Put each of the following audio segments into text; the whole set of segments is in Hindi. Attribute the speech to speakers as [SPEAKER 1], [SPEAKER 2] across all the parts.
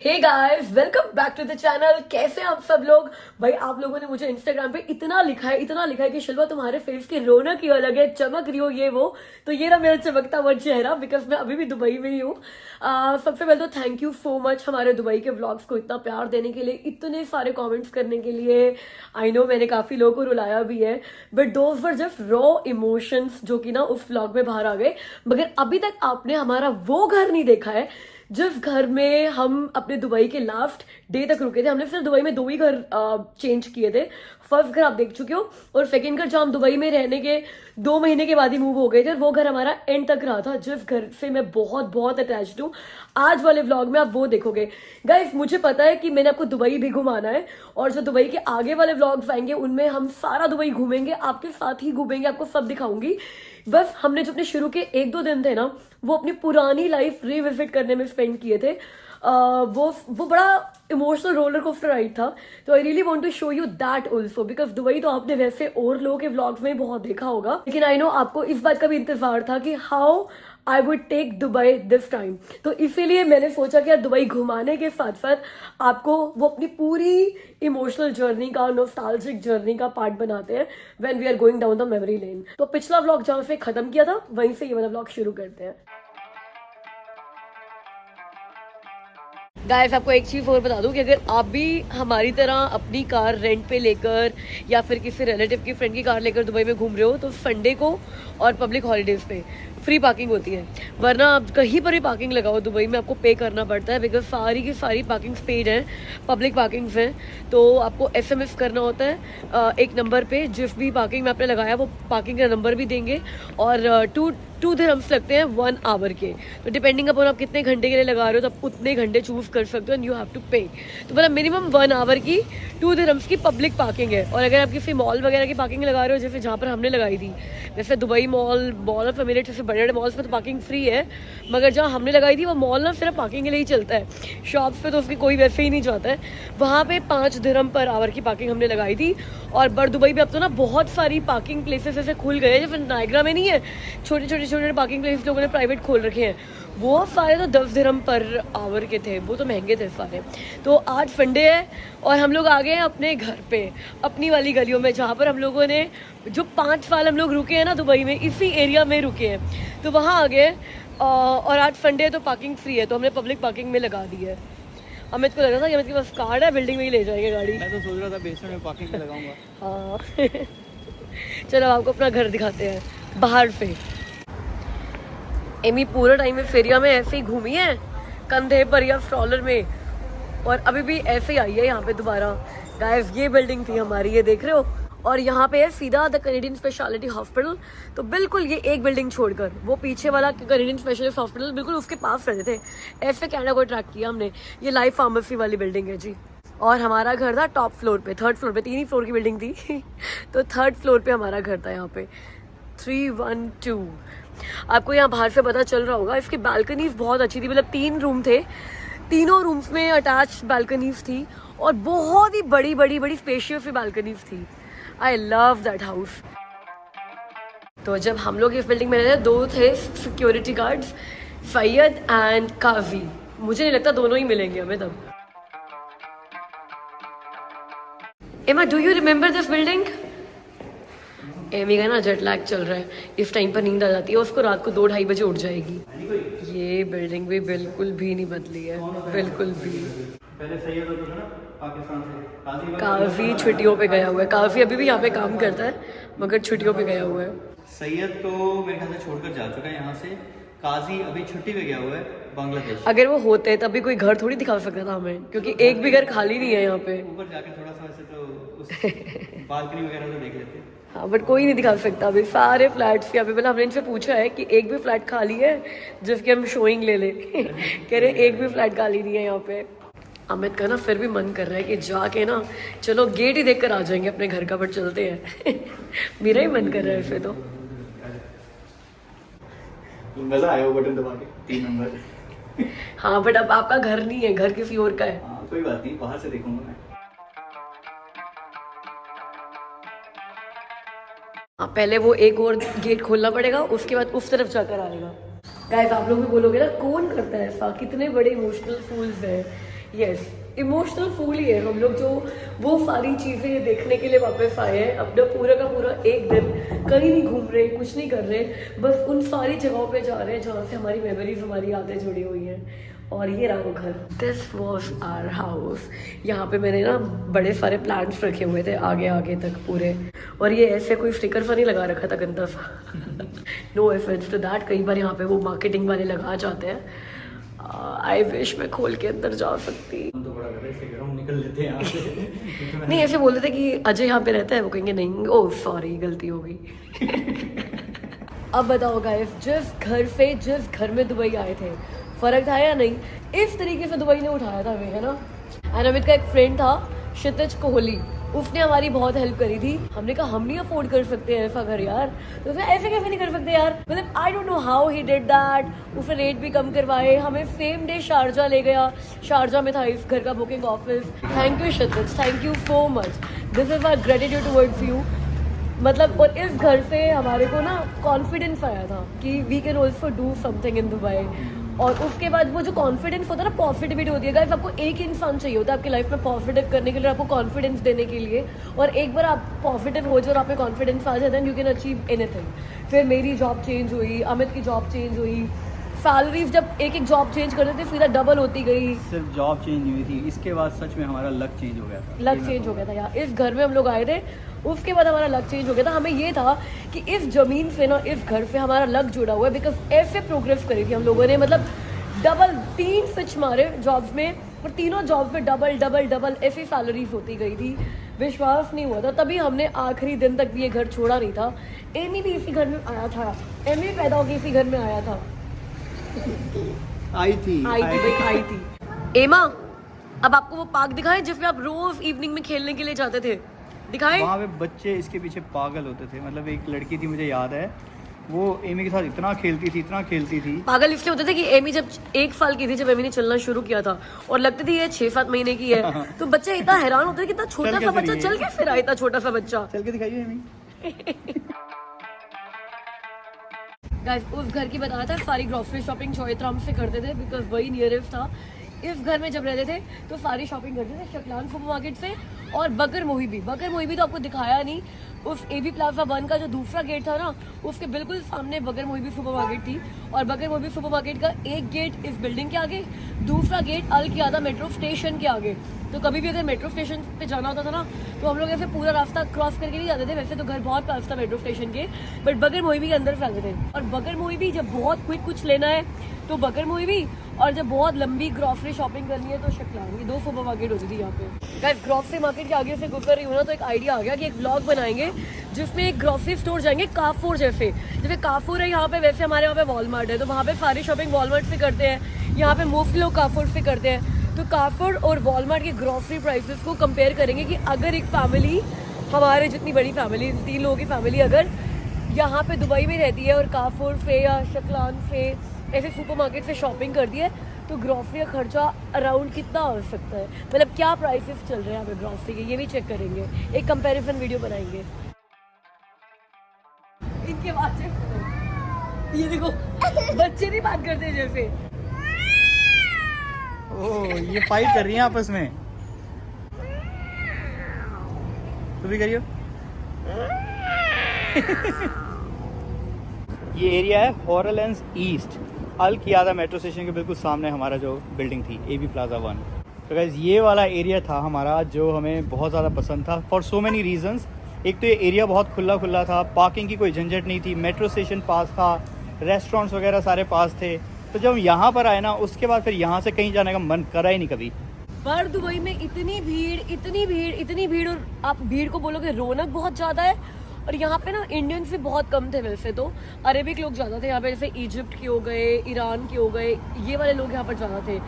[SPEAKER 1] Hey guys, welcome back to the channel. कैसे हैं आप सब लोग? भाई आप लोगों ने मुझे इंस्टाग्राम पे इतना लिखा है कि शिल्पा तुम्हारे फेस की रौनक ही अलग है, चमक रही हो ये वो। तो ये रहा मेरा चमकता हुआ चेहरा, बिकॉज मैं अभी भी दुबई में ही हूँ। सबसे पहले तो थैंक यू सो मच हमारे दुबई के व्लॉग्स को इतना प्यार देने के लिए, इतने सारे कॉमेंट्स करने के लिए। आई नो मैंने काफी लोगों को रुलाया भी है, but those were just raw emotions जो कि ना उस व्लॉग में बाहर आ गए। मगर अभी तक आपने हमारा वो घर नहीं देखा है जिस घर में हम अपने दुबई के लास्ट डे तक रुके थे। हमने सिर्फ दुबई में 2 ही घर चेंज किए थे। फर्स्ट घर आप देख चुके हो, और सेकंड घर जो हम दुबई में रहने के 2 महीने के बाद ही मूव हो गए थे, वो घर हमारा एंड तक रहा था, जिस घर से मैं बहुत बहुत अटैच्ड हूँ। आज वाले व्लॉग में आप वो देखोगे। गाइस मुझे पता है कि मैंने आपको दुबई भी घुमाना है, और जो दुबई के आगे वाले व्लॉग्स आएंगे उनमें हम सारा दुबई घूमेंगे, आपके साथ ही घूमेंगे, आपको सब दिखाऊंगी। बस हमने जो अपने शुरू के 1-2 दिन थे ना, वो अपनी पुरानी लाइफ रिविजिट करने में स्पेंड किए थे। वो बड़ा इमोशनल रोलर कोस्टर राइड था। तो I really want to show you that also, because Dubai तो आपने वैसे और लोगों के व्लॉग्स में बहुत देखा होगा, लेकिन आई नो आपको इस बात का भी इंतजार था कि how I would take Dubai this time. तो इसीलिए मैंने सोचा कि यार दुबई घुमाने के साथ साथ आपको वो अपनी पूरी इमोशनल जर्नी का, नॉस्टैल्जिक जर्नी का पार्ट बनाते हैं when we are going down the memory lane. तो पिछला व्लॉग जहां से खत्म किया था वहीं से ये वाला व्लॉग शुरू करते हैं। गाइस आपको एक चीज़ और बता दूं कि अगर आप भी हमारी तरह अपनी कार रेंट पे लेकर या फिर किसी रिलेटिव की फ्रेंड की कार लेकर दुबई में घूम रहे हो, तो संडे को और पब्लिक हॉलीडेज़ पे फ्री पार्किंग होती है। वरना आप कहीं पर भी पार्किंग लगाओ दुबई में आपको पे करना पड़ता है, बिकॉज सारी की सारी पार्किंग्स पेड हैं, पब्लिक पार्किंग्स हैं। तो आपको SMS करना होता है एक नंबर पे, जिस भी पार्किंग में आपने लगाया वो पार्किंग का नंबर भी देंगे, और 2 दिरहम्स लगते हैं 1 आवर के। तो डिपेंडिंग अपॉन आप कितने घंटे के लिए लगा रहे हो, तो आप उतने घंटे चूज कर सकते हो, एंड यू हैव टू पे। तो मतलब मिनिमम 1 आवर की 2 दिरहम्स की पब्लिक पार्किंग है। और अगर आप किसी मॉल वगैरह की पार्किंग लगा रहे हो, जैसे जहाँ पर हमने लगाई थी, जैसे दुबई मॉल ऑफ एमिरेट्स, जैसे बड़े बड़े मॉल्स में तो पार्किंग फ्री है, मगर जहाँ हमने लगाई थी वो मॉल ना सिर्फ पार्किंग के लिए ही चलता है, शॉप्स पे तो उसकी कोई वैसे ही नहीं जाता है। वहाँ पे 5 दिरहम पर आवर की पार्किंग हमने लगाई थी। और बड़ दुबई में अब तो ना बहुत सारी पार्किंग प्लेसेस ऐसे खुल गए हैं, जैसे नायग्रा में नहीं है, छोटे छोटे पार्किंग प्लेस लोगों ने प्राइवेट खोल रखे हैं, वो सारे तो 10 दिरहम पर आवर के थे, वो तो महंगे थे सारे। तो आज संडे है और हम लोग आ गए हैं अपने घर पे, अपनी वाली गलियों में, जहाँ पर हम लोगों ने जो 5 साल हम लोग रुके हैं ना दुबई में, इसी एरिया में रुके हैं, तो वहाँ आ गए। और आज संडे है तो पार्किंग फ्री है, तो हमने पब्लिक पार्किंग में लगा दी है। अमित को लगा था कि अमित के पास कार्ड है, बिल्डिंग में ही ले जाएंगे गाड़ी।
[SPEAKER 2] मैं तो सोच रहा था बेसमेंट में पार्किंग में लगाऊंगा।
[SPEAKER 1] हाँ चलो आपको अपना घर दिखाते हैं बाहर से। एमी पूरा टाइम में फेरिया में ऐसे ही घूमी है, कंधे पर या स्ट्रॉलर में, और अभी भी ऐसे ही आई है यहाँ पे दोबारा। गाइस ये बिल्डिंग थी हमारी, ये देख रहे हो, और यहाँ पे है सीधा द कैनेडियन स्पेशलिटी हॉस्पिटल। तो बिल्कुल ये एक बिल्डिंग छोड़कर वो पीछे वाला कैनेडियन स्पेशलिस्ट हॉस्पिटल, बिल्कुल उसके पास रहते थे। ऐसे कनाडा को ट्रैक किया हमने। ये लाइफ फार्मेसी वाली बिल्डिंग है जी, और हमारा घर था टॉप फ्लोर पे, 3rd फ्लोर पे, 3 ही फ्लोर की बिल्डिंग थी तो 3rd फ्लोर पे हमारा घर था, यहाँ पे 312। आपको यहाँ बाहर से पता चल रहा होगा, इसकी बालकनीज बहुत अच्छी थी, मतलब 3 रूम थे, तीनों रूम्स में अटैच बालकनीज थी, और बहुत ही बड़ी बड़ी बड़ी स्पेशियस बालकनीज थी। I love that house. तो जब हम लोग इस बिल्डिंग में रहते, 2 थे security guards, Syed and Kazi. मुझे नहीं लगता दोनों ही मिलेंगे हमें तब। Emma do you remember this building? एमी का ना जेट लैग चल रहा है, इस टाइम पर नींद आ जाती है उसको, रात को 2-2:30 बजे उठ जाएगी। ये बिल्डिंग भी बिल्कुल भी नहीं बदली है, बिल्कुल भी।
[SPEAKER 2] पहले सैयद होता था ना पाकिस्तान से,
[SPEAKER 1] काफी छुट्टियों पे गया हुआ है, काफी अभी भी यहाँ पे काम करता है, मगर छुट्टियों पे गया हुआ है।
[SPEAKER 2] सैयद तो मेरे ख्याल से छोड़कर जा चुका है यहाँ से। काजी अभी छुट्टी पे गया हुआ है बांग्लादेश।
[SPEAKER 1] अगर वो होते तब भी कोई घर थोड़ी दिखा सकता था हमें, क्योंकि एक भी घर खाली नहीं है यहाँ पे।
[SPEAKER 2] ऊपर जाके थोड़ा सा वैसे तो उस बालकनी वगैरह तो देख लेते हैं।
[SPEAKER 1] हाँ बट कोई नहीं दिखा सकता अभी, सारे फ्लैट्स यहाँ पे। मतलब हमने इनसे पूछा है कि एक भी फ्लैट खाली है जिसकी हम शोइंग ले ले कह रहे एक भी फ्लैट खाली नहीं है यहाँ पे। अमित का ना फिर भी मन कर रहा है कि जाके ना चलो गेट ही देख कर आ जाएंगे अपने घर का, बट चलते हैं मेरा ही मन कर रहा है फिर तो।
[SPEAKER 2] मजा आया वो बटन दबा के 3 नंबर
[SPEAKER 1] हाँ बट अब आपका घर नहीं है, घर किसी और का है।
[SPEAKER 2] हाँ कोई बात नहीं, बाहर से देखूंगा मैं।
[SPEAKER 1] पहले वो एक और गेट खोलना पड़ेगा, उसके बाद उस तरफ जाकर आएगा। गाइस आप लोग भी बोलोगे ना कौन करता है ऐसा, कितने बड़े इमोशनल फूल्स हैं। यस, इमोशनल फूल ही है हम लोग, जो वो सारी चीज़ें देखने के लिए वापस आए हैं। अपना पूरा का पूरा एक दिन कहीं नहीं घूम रहे, कुछ नहीं कर रहे, बस उन सारी जगहों पे जा रहे हैं जहाँ से हमारी मेमोरीज, हमारी यादें जुड़ी हुई हैं। और ये रहा वो घर। This was our house. यहाँ पे मैंने ना बड़े सारे प्लांट्स रखे हुए थे आगे आगे तक पूरे, और ये ऐसे कोई स्टिकर सा नहीं लगा रखा था गंदा सा। नो ऑफेंस टू दैट, कई बार यहाँ पे वो मार्केटिंग वाले लगा जाते हैं। आई विश मैं खोल के अंदर जा सकती।
[SPEAKER 2] हम तो बड़ा कर रहे हैं, इसलिए हम निकल लेते हैं यहाँ से।
[SPEAKER 1] नहीं, ऐसे बोलते थे कि अजय यहाँ पे रहता है, वो कहेंगे नहीं, ओह सॉरी गलती हो गई। अब बताओ गाइस, जिस घर में दुबई आए थे, फर्क था या नहीं? इस तरीके से दुबई ने उठाया था हमें, है ना। एंड अमित का एक फ्रेंड था क्षितिज कोहली, उसने हमारी बहुत हेल्प करी थी। हमने कहा हम नहीं अफोर्ड कर सकते ऐसा घर यार, तो उसने ऐसे कैसे नहीं कर सकते यार, मतलब I don't know how he did that. उसने रेट भी कम करवाए, हमें सेम डे शारजा ले गया, शारजा में था इस घर का booking office. Thank you Kshitij, thank you so much, this is our gratitude towards you. मतलब और इस घर से हमारे को ना कॉन्फिडेंस आया था कि we can also do something in Dubai. और उसके बाद वो जो कॉन्फिडेंस होता है ना, पॉजिटिविटी होती है गाइस, आपको एक इंसान चाहिए होता है आपकी लाइफ में पॉजिटिव करने के लिए, आपको कॉन्फिडेंस देने के लिए। और एक बार आप पॉजिटिव हो जाओ और आप में कॉन्फिडेंस आ जाए, then you can achieve anything. फिर मेरी जॉब चेंज हुई, अमित की जॉब चेंज हुई, सैलरीज जब एक एक जॉब चेंज करते थे सीधा डबल होती गई।
[SPEAKER 2] सिर्फ जॉब चेंज हुई थी, इसके बाद सच में हमारा लक चेंज हो गया था।
[SPEAKER 1] लक चेंज हो गया था यार, इस घर में हम लोग आए थे, उसके बाद हमारा लक चेंज हो गया था। हमें ये था कि इस जमीन से ना, इस घर से हमारा लक जुड़ा हुआ है, बिकॉज ऐसे प्रोग्रेस करी थी हम लोगों ने, मतलब डबल 3 स्विच मारे जॉब्स में, और तीनों जॉब्स में डबल डबल डबल ऐसी सैलरीज होती गई थी। विश्वास नहीं हुआ था, तभी हमने आखिरी दिन तक भी ये घर छोड़ा नहीं था। एमी भी इसी घर में आया था, एमी पैदा होकर इसी घर में आया था,
[SPEAKER 2] आई थी
[SPEAKER 1] भाई आई थी। एमा, अब आपको वो पार्क दिखाए जिसमें आप रोज इवनिंग में खेलने के लिए जाते थे, दिखाए?
[SPEAKER 2] वहाँ पे बच्चे इसके पीछे पागल होते थे। मतलब एक लड़की थी, मुझे याद है, वो एमी के साथ इतना खेलती थी।
[SPEAKER 1] पागल इसलिए होते थे कि एमी जब 1 साल की थी, जब एमी ने चलना शुरू किया था, और लगती थी ये 6-7 महीने की है, तो बच्चे इतना हैरान होते थे कि इतना छोटा सा बच्चा चल कैसे रहा है, इतना छोटा सा बच्चा।
[SPEAKER 2] चल के दिखाइए एमी।
[SPEAKER 1] गाइस, उस घर की बताया था, सारी ग्रोसरी शॉपिंग चौथराम से करते थे, बिकॉज वही नियरेस्ट था। इस घर में जब रहते थे तो सारी शॉपिंग करते थे शकलान सुपरमार्केट से, और बकर मोहिबी तो आपको दिखाया नहीं, उस एबी प्लाजा 1 का जो दूसरा गेट था ना, उसके बिल्कुल सामने बकर मोहिबी सुपरमार्केट थी। और बकर मोहिबी सुपरमार्केट का एक गेट इस बिल्डिंग के आगे, दूसरा गेट अल कियादा मेट्रो स्टेशन के आगे। तो कभी भी अगर मेट्रो स्टेशन पे जाना होता था ना, तो हम लोग ऐसे पूरा रास्ता क्रॉस करके नहीं जाते थे। वैसे तो घर बहुत पास था मेट्रो स्टेशन के, बट बकर मोहिबी के अंदर से आते थे। और बकर मोहिबी जब बहुत क्विक कुछ लेना है तो बकर मोहिबी, और जब बहुत लंबी ग्रॉसरी शॉपिंग करनी है तो शकलान। ये 2 सुपरमार्केट होती थी यहाँ पे। गाइस, ग्रॉसरी मार्केट के आगे से गुजर रही हूँ ना, तो एक आइडिया आ गया कि एक व्लॉग बनाएंगे जिसमें एक ग्रॉसरी स्टोर जाएंगे, काफूर जैसे काफूर है यहाँ पे, वैसे हमारे यहाँ पे वॉलमार्ट है, तो वहाँ पे सारी शॉपिंग वॉलमार्ट से करते हैं। यहाँ पे मोस्टली लोग काफूर से करते हैं, तो काफूर और वॉलमार्ट के ग्रॉसरी प्राइसेस को कंपेयर करेंगे कि अगर एक फैमिली, हमारे जितनी बड़ी फैमिली, 3 लोगों की फैमिली अगर यहाँ पे दुबई में रहती है और काफूर से या शकलान से ऐसे सुपरमार्केट से शॉपिंग करती है, तो ग्रॉसरी का खर्चा अराउंड कितना हो सकता है, मतलब क्या प्राइसेस चल रहे हैं यहाँ पे ग्रॉसरी के, ये भी चेक करेंगे, एक कंपैरिजन वीडियो बनाएंगे। इनके बात से ये देखो, बच्चे नहीं बात करते जैसे।
[SPEAKER 2] ओह, ये फाइट कर रही हैं आपस में। तू भी करियो। ये एरिया है हॉरलैंड्स ईस्ट, अल कियादा मेट्रो स्टेशन के बिल्कुल सामने हमारा जो बिल्डिंग थी एबी प्लाजा 1। तो गाइस, ये वाला एरिया था हमारा जो हमें बहुत ज़्यादा पसंद था फॉर सो मेनी रीजंस। एक तो ये एरिया बहुत खुला था, पार्किंग की कोई झंझट नहीं थी, मेट्रो स्टेशन पास था, रेस्टोरेंट्स वगैरह सारे पास थे। तो जब हम यहाँ पर आए ना, उसके बाद फिर यहाँ से कहीं जाने का मन करा ही नहीं कभी।
[SPEAKER 1] पर दुबई में इतनी भीड़, और आप भीड़ को बोलोगे रौनक बहुत ज़्यादा है। और यहाँ पे ना इंडियंस भी बहुत कम थे, वैसे तो अरेबिक लोग ज़्यादा थे यहाँ पे, जैसे इजिप्ट के हो गए, ईरान के हो गए, ये वाले लोग यहाँ पर ज़्यादा थे,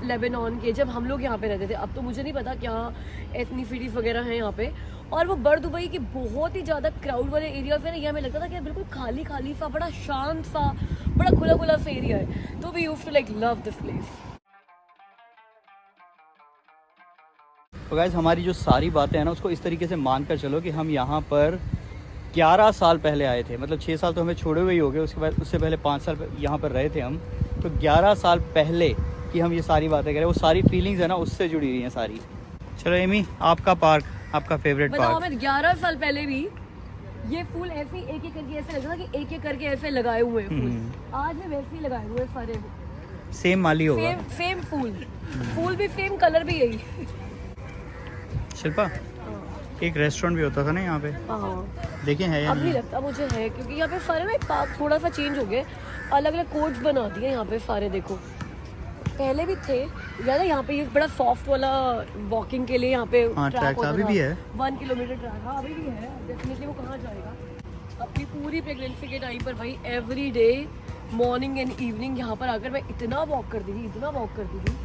[SPEAKER 1] लेबनान के, जब हम लोग यहाँ पे रहते थे। अब तो मुझे नहीं पता क्या एथनिसिटीज़ वगैरह हैं यहाँ पे। और वो बर दुबई के बहुत ही ज़्यादा क्राउड वाले एरियाज है ना, ये हमें लगता था कि बिल्कुल खाली सा, बड़ा शांत सा, बड़ा खुला सा एरिया है। तो we used to like love this place.
[SPEAKER 2] तो गाइस, हमारी जो सारी बातें हैं ना, उसको इस तरीके से मान कर चलो कि हम यहाँ पर 11 साल पहले आए थे। मतलब 6 साल तो हमें छोड़े हुए ही हो गए, उसके बाद उससे पहले 5 साल यहाँ पर रहे थे हम। तो 11 साल पहले कि हम ये सारी बातें करें, वो सारी फीलिंग्स है ना उससे जुड़ी हुई हैं सारी। चलो एमी, आपका पार्क, आपका फेवरेट
[SPEAKER 1] बताओ,
[SPEAKER 2] पार्क।
[SPEAKER 1] मैं 11 साल पहले भी ये फूल ऐसे ही एक एक करके ऐसे लगा कि एक एक करके ऐसे लगाए हुए हैं फूल। आज भी वैसे ही लगाए हुए हैं सारे,
[SPEAKER 2] सेम माली होगा।
[SPEAKER 1] सेम फूल भी सेम, कलर भी यही।
[SPEAKER 2] शिल्पा, एक रेस्टोरेंट भी होता था ना यहाँ पे,
[SPEAKER 1] हाँ,
[SPEAKER 2] देखिए है या
[SPEAKER 1] अब नहीं
[SPEAKER 2] नहीं?
[SPEAKER 1] लगता मुझे है, क्योंकि यहाँ पे सारे ना पार्क थोड़ा सा चेंज हो गए, अलग अलग कोर्ट्स बना दिए यहाँ पे सारे। देखो पहले भी थे यार, यहाँ पे ये बड़ा सॉफ्ट वाला वॉकिंग के लिए यहाँ पे
[SPEAKER 2] हाँ,
[SPEAKER 1] ट्रैक
[SPEAKER 2] ट्रैक
[SPEAKER 1] होता
[SPEAKER 2] अभी
[SPEAKER 1] था।
[SPEAKER 2] भी है।
[SPEAKER 1] 1 किलोमीटर ट्रैक, हाँ अभी भी है डेफिनेटली। वो कहाँ जाएगा? अपनी पूरी प्रेगनेंसी के टाइम पर भाई every day morning and evening यहाँ पर आकर मैं इतना वॉक करती थी।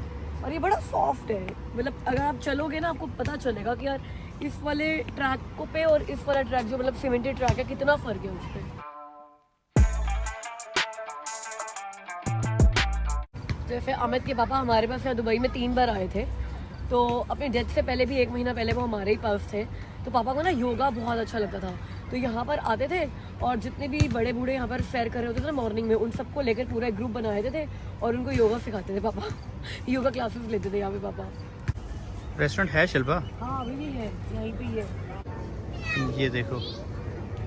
[SPEAKER 1] और ये बड़ा सॉफ्ट है, मतलब अगर आप चलोगे ना आपको पता चलेगा कि यार इस वाले ट्रैक को पे और इस वाला ट्रैक जो मतलब सीमेंटेड ट्रैक है, कितना फर्क है उस पर। जैसे अमित के पापा हमारे पास यहाँ दुबई में 3 बार आए थे, तो अपने डेथ से पहले भी 1 महीना पहले वो हमारे ही पास थे। तो पापा को ना योगा बहुत अच्छा लगता था, तो यहाँ पर आते थे और जितने भी बड़े बूढ़े यहाँ पर सैर कर रहे होते थे ना मॉर्निंग में, उन सबको लेकर पूरा एक ग्रुप बनाए थे और उनको योगा सिखाते थे पापा। योगा क्लासेस लेते थे यहाँ पे पापा।
[SPEAKER 2] रेस्टोरेंट है शिल्पा?
[SPEAKER 1] हाँ अभी भी है, यहीं पे ही है।
[SPEAKER 2] ये देखो,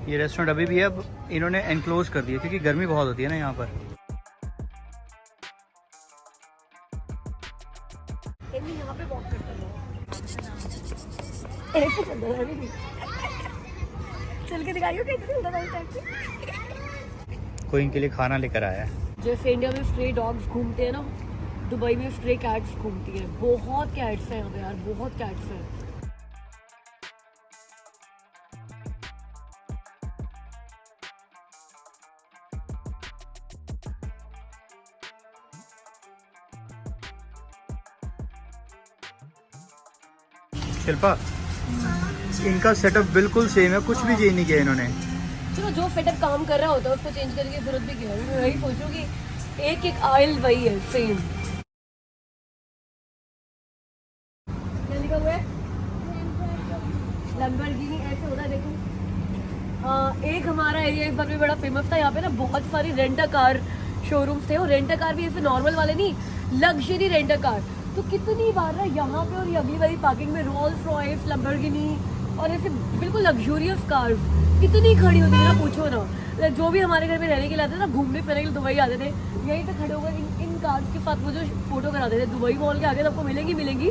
[SPEAKER 2] ये रेस्टोरेंट अभी भी है, अब इन्होंने एनक्लोज कर दिया क्योंकि गर्मी बहुत होती है ना यहाँ पर।
[SPEAKER 1] यहाँ पे वॉक करता है, ऐसे चलता है अभी भी। चल के दिखाइयो कैसे चलता था इस टाइप से।
[SPEAKER 2] कोई इनके लिए खाना लेकर आया है।
[SPEAKER 1] जैसे इंडिया में स्ट्रे डॉग्स घूमते हैं ना, दुबई में स्ट्रे कैट्स घूमती है। बहुत कैट्स हैं यहाँ पे यार, बहुत कैट्स हैं।
[SPEAKER 2] शिल्पा, इनका सेटअप बिल्कुल सेम है, कुछ भी चेंज नहीं किया इन्होंने।
[SPEAKER 1] चलो जो सेटअप काम कर रहा होता है उसको चेंज करने की जरूरत भी क्या है। मैं वही सोचूं कि एक एक आयल वही है सेम। क्या लिखा हुआ है? लैम्बोर्गिनी ऐसे होता है, देखो। एक हमारा एरिया इस बार भी बड़ा फेमस था, यहाँ पे ना बहुत सारी रेंट अ कार शोरूम्स थे, और रेंट अ कार भी ऐसे नॉर्मल वाले नहीं, लग्जरी रेंट अ कार। तो कितनी बार ना यहाँ पे और ये अगली वाली पार्किंग में रोल्स रॉयस, लैम्बोर्गिनी और ऐसे बिल्कुल लग्जूरियस कार्स इतनी खड़ी होती है ना, पूछो ना। जो भी हमारे घर में रहने के लिए आते थे ना, घूमने फिरने के लिए दुबई आते थे, यहीं पे खड़े होकर इन कार्स के साथ वो जो फोटो कराते थे दुबई मॉल के आगे, सबको मिलेंगी।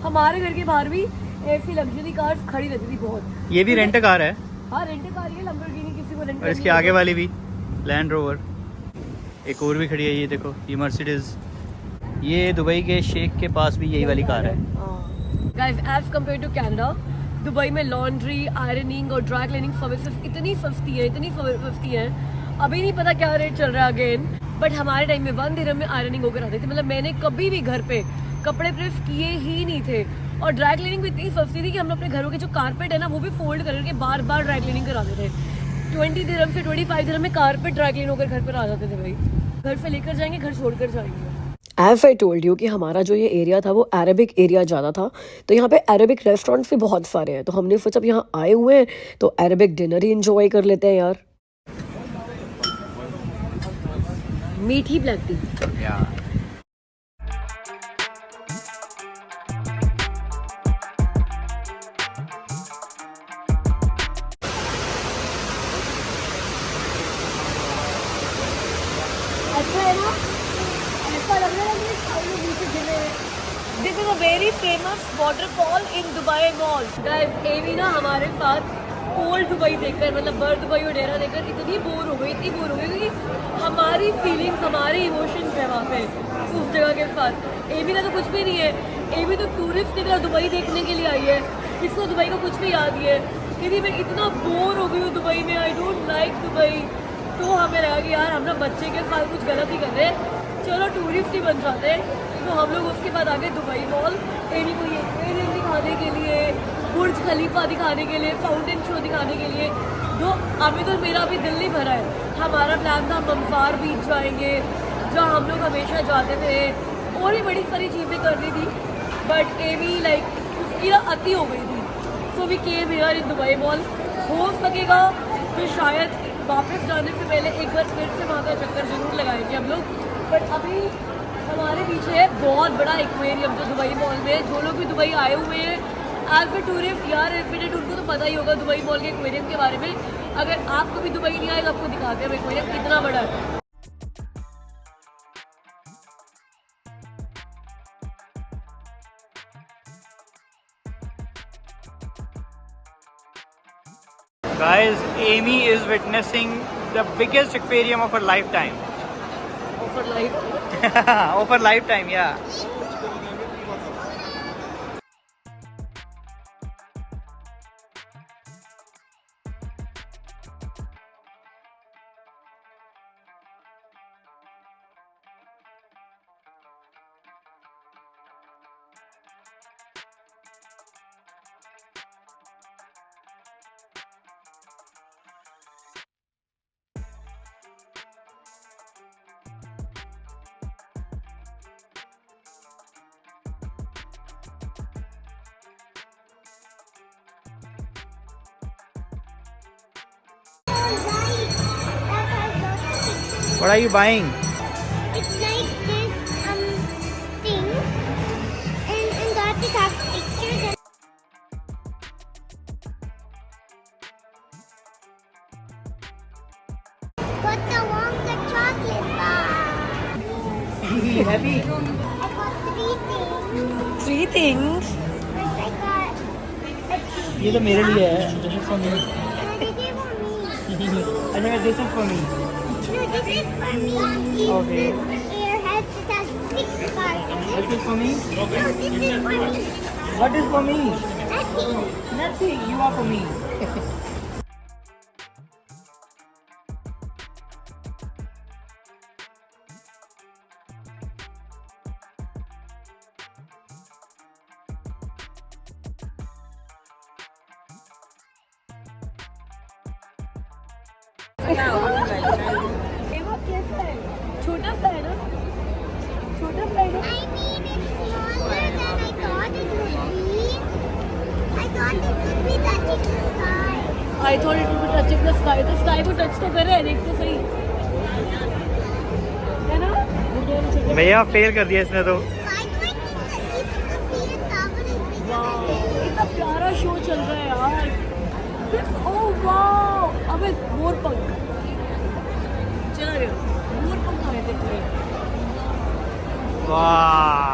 [SPEAKER 1] हमारे घर के बाहर भी ऐसी लग्जरी कार्स खड़ी रहती थी बहुत।
[SPEAKER 2] ये भी रेंट कार है?
[SPEAKER 1] हाँ रेंट कार है, लैम्बोर्गिनी किसी को रेंट।
[SPEAKER 2] और इसके आगे वाली भी लैंड रोवर, एक और भी खड़ी है, ये देखो, ये मर्सिडीज। ये दुबई के शेख के पास भी यही वाली कार है।
[SPEAKER 1] Guys, as compare to Canada, Dubai में लॉन्ड्री, आयरनिंग और ड्राई क्लीनिंग सर्विसेज इतनी सस्ती है। अभी नहीं पता क्या रेट चल रहा है अगेन, बट हमारे टाइम में 1 दिरहम में आयरनिंग होकर आती थी। मतलब मैंने कभी भी घर पे कपड़े प्रेस किए ही नहीं थे। और ड्राई क्लीनिंग भी इतनी सस्ती थी कि हम अपने घरों के जो कारपेट है ना, वो भी फोल्ड करके बार बार ड्राई क्लीनिंग कराते थे। 20 दिरहम से 25 दिरहम में कारपेट ड्राई क्लीन होकर घर पर आ जाते थे भाई। घर से लेकर जाएंगे, घर छोड़कर जाएंगे। एज आई टोल्ड यू कि हमारा जो ये एरिया था वो अरेबिक एरिया ज़्यादा था, तो यहाँ पे अरेबिक रेस्टोरेंट्स भी बहुत सारे हैं। तो हमने सोचा अब यहाँ आए हुए हैं तो अरेबिक डिनर ही इंजॉय कर लेते हैं यार। मीठी ब्लैक टी। अच्छा है ना, ऐसा लग रहा है कि सारे नीचे गिरे हैं। This is a very famous waterfall in Dubai mall. Guys, एवी ना हमारे साथ ओल्ड दुबई देखकर, मतलब बर दुबई और डेरा देखकर इतनी बोर हो गई क्योंकि हमारी फीलिंग्स, हमारे इमोशंस है वहाँ पे उस जगह के साथ। एवी का तो कुछ भी नहीं है, एवी तो टूरिस्ट की तरह दुबई देखने के लिए आई है, इसको दुबई का कुछ भी याद नहीं है। क्योंकि मैं इतना बोर हो गई हूँ दुबई में, आई डोंट लाइक दुबई। तो हमें लगा कि यार हम ना बच्चे के साथ कुछ गलत ही कर रहे हैं, चलो टूरिस्ट ही बन जाते हैं। तो हम लोग उसके बाद आगे दुबई मॉल, एनी को ये एक्वेरियम दिखाने के लिए, बुर्ज खलीफा दिखाने के लिए, फाउंटेन शो दिखाने के लिए। जो अभी तो मेरा अभी दिल नहीं भरा है। हमारा प्लान था ममसार बीच जाएंगे, जहाँ हम लोग हमेशा जाते थे, और भी बड़ी सारी चीज़ें करनी थी, बट एवी लाइक उसकी ना अति हो गई थी। So we came here in Dubai mall. हो सकेगा तो शायद वापस जाने से पहले एक बार फिर से वहाँ का चक्कर जरूर लगाएंगे हम लोग, बट अभी हमारे पीछे है बहुत बड़ा एक्वेरियम जो दुबई मॉल में है। जो लोग भी दुबई आए हुए हैं एज ए टूरिस्ट या रेसिडेंट उनको तो पता ही होगा दुबई मॉल के एक्वेरियम के बारे में। अगर आप कभी दुबई नहीं आए तो आपको दिखाते हैं एक्वेरियम कितना बड़ा है।
[SPEAKER 2] Guys, Amy is witnessing the biggest aquarium of her lifetime.
[SPEAKER 1] Offer life
[SPEAKER 2] Of her lifetime, yeah. What are you buying?
[SPEAKER 3] It's like this thing, and that it has pictures. Got the Wonka chocolate bar.
[SPEAKER 2] Really heavy.
[SPEAKER 3] I got 3 things.
[SPEAKER 1] 3 things.
[SPEAKER 3] First I got a cheese.
[SPEAKER 2] ये तो मेरे लिए है. This is for me.
[SPEAKER 3] No, this is for me.
[SPEAKER 2] I think this is for me.
[SPEAKER 3] No, this is for me.
[SPEAKER 2] Okay.
[SPEAKER 3] This airhead, it has 6 bars.
[SPEAKER 2] This is for me.
[SPEAKER 3] No, this is for me.
[SPEAKER 2] What is for me?
[SPEAKER 3] Nothing.
[SPEAKER 2] Nothing. You are for me.
[SPEAKER 1] एवा कैसा है? छोटा सा है ना? छोटा सा है ना?
[SPEAKER 3] I mean, it's smaller than I thought it would be. I thought it would be touching the sky.
[SPEAKER 1] I thought it would be touching the sky. तो sky को touch तो करे, देख तो सही। है ना?
[SPEAKER 2] भैया फेल कर दिया इसने तो.
[SPEAKER 3] Why do I think that the field tower is bigger than this?
[SPEAKER 1] इतना प्यारा शो चल रहा है यार। Oh wow! अबे मोर पंख चला गया। मोर पंख आ गए थे पूरे।
[SPEAKER 2] वाह.